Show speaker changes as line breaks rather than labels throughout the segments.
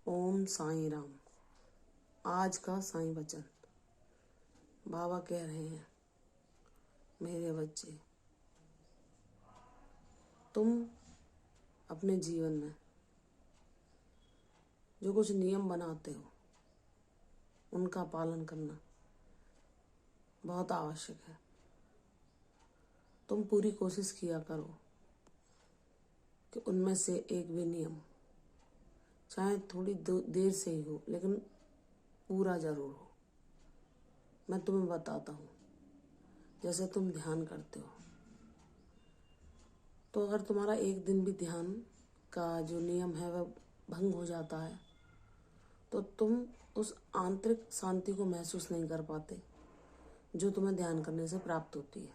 ओम साईं राम। आज का साईं वचन। बाबा कह रहे हैं, मेरे बच्चे, तुम अपने जीवन में जो कुछ नियम बनाते हो उनका पालन करना बहुत आवश्यक है। तुम पूरी कोशिश किया करो कि उनमें से एक भी नियम, चाहे थोड़ी देर से ही हो, लेकिन पूरा जरूर हो। मैं तुम्हें बताता हूँ, जैसे तुम ध्यान करते हो, तो अगर तुम्हारा एक दिन भी ध्यान का जो नियम है वह भंग हो जाता है, तो तुम उस आंतरिक शांति को महसूस नहीं कर पाते जो तुम्हें ध्यान करने से प्राप्त होती है।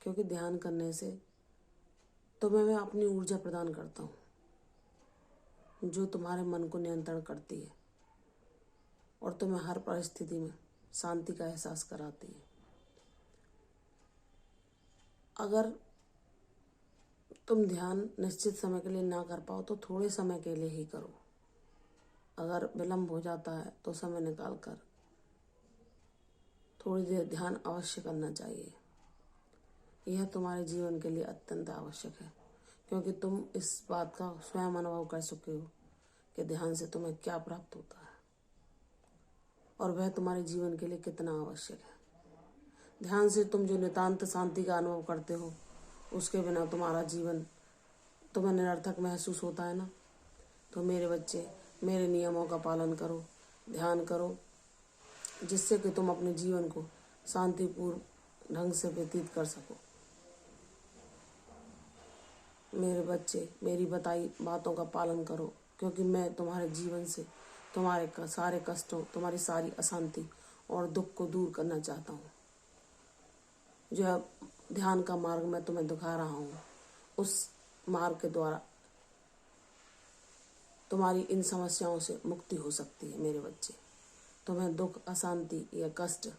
क्योंकि ध्यान करने से तुम्हें मैं अपनी ऊर्जा प्रदान करता हूँ जो तुम्हारे मन को नियंत्रण करती है और तुम्हें हर परिस्थिति में शांति का एहसास कराती है। अगर तुम ध्यान निश्चित समय के लिए ना कर पाओ तो थोड़े समय के लिए ही करो। अगर विलंब हो जाता है तो समय निकाल कर थोड़ी देर ध्यान अवश्य करना चाहिए। यह तुम्हारे जीवन के लिए अत्यंत आवश्यक है, क्योंकि तुम इस बात का स्वयं अनुभव कर चुके हो कि ध्यान से तुम्हें क्या प्राप्त होता है और वह तुम्हारे जीवन के लिए कितना आवश्यक है। ध्यान से तुम जो नितांत शांति का अनुभव करते हो, उसके बिना तुम्हारा जीवन तुम्हें निरर्थक महसूस होता है ना। तो मेरे बच्चे, मेरे नियमों का पालन करो, ध्यान करो, जिससे कि तुम अपने जीवन को शांतिपूर्ण ढंग से व्यतीत कर सको। मेरे बच्चे, मेरी बताई बातों का पालन करो, क्योंकि मैं तुम्हारे जीवन से तुम्हारे सारे कष्टों, तुम्हारी सारी अशांति और दुख को दूर करना चाहता हूँ। जो ध्यान का मार्ग मैं तुम्हें दिखा रहा हूँ, उस मार्ग के द्वारा तुम्हारी इन समस्याओं से मुक्ति हो सकती है। मेरे बच्चे, तुम्हें दुख, अशांति या कष्ट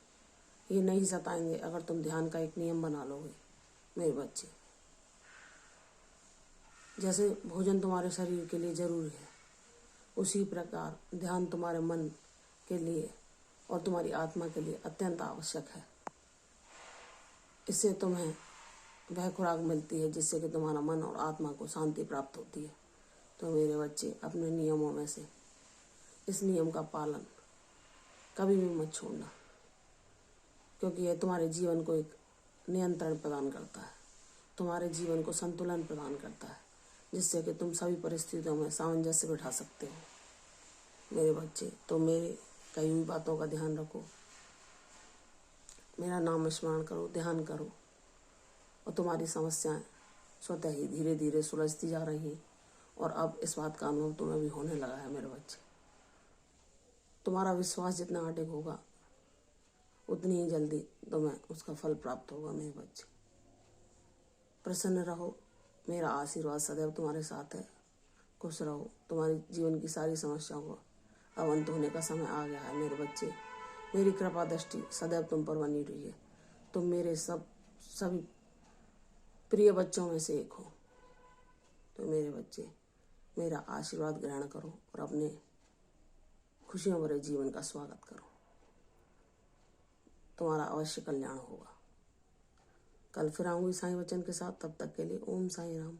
ये नहीं सताएंगे अगर तुम ध्यान का एक नियम बना लोगे। मेरे बच्चे, जैसे भोजन तुम्हारे शरीर के लिए जरूरी है, उसी प्रकार ध्यान तुम्हारे मन के लिए और तुम्हारी आत्मा के लिए अत्यंत आवश्यक है। इससे तुम्हें वह खुराक मिलती है जिससे कि तुम्हारा मन और आत्मा को शांति प्राप्त होती है। तो मेरे बच्चे, अपने नियमों में से इस नियम का पालन कभी भी मत छोड़ना, क्योंकि यह तुम्हारे जीवन को एक नियंत्रण प्रदान करता है, तुम्हारे जीवन को संतुलन प्रदान करता है, जिससे कि तुम सभी परिस्थितियों में सामंजस्य बिठा सकते हो। मेरे बच्चे, तो मेरे कही हुई बातों का ध्यान रखो, मेरा नाम स्मरण करो, ध्यान करो, और तुम्हारी समस्याएं स्वतः ही धीरे धीरे सुलझती जा रही हैं। और अब इस बात का अनुभव तुम्हें भी होने लगा है। मेरे बच्चे, तुम्हारा विश्वास जितना अडिग होगा उतनी ही जल्दी तुम्हें उसका फल प्राप्त होगा। मेरे बच्चे, प्रसन्न रहो, मेरा आशीर्वाद सदैव तुम्हारे साथ है। खुश रहो, तुम्हारी जीवन की सारी समस्याओं को अब अंत होने का समय आ गया है। मेरे बच्चे, मेरी कृपा दृष्टि सदैव तुम पर बनी रही है। तुम मेरे सभी प्रिय बच्चों में से एक हो। तो मेरे बच्चे, मेरा आशीर्वाद ग्रहण करो और अपने खुशियों भरे जीवन का स्वागत करो। तुम्हारा अवश्य कल्याण होगा। कल फिर आऊंगी साईं वचन के साथ। तब तक के लिए ओम साईं राम।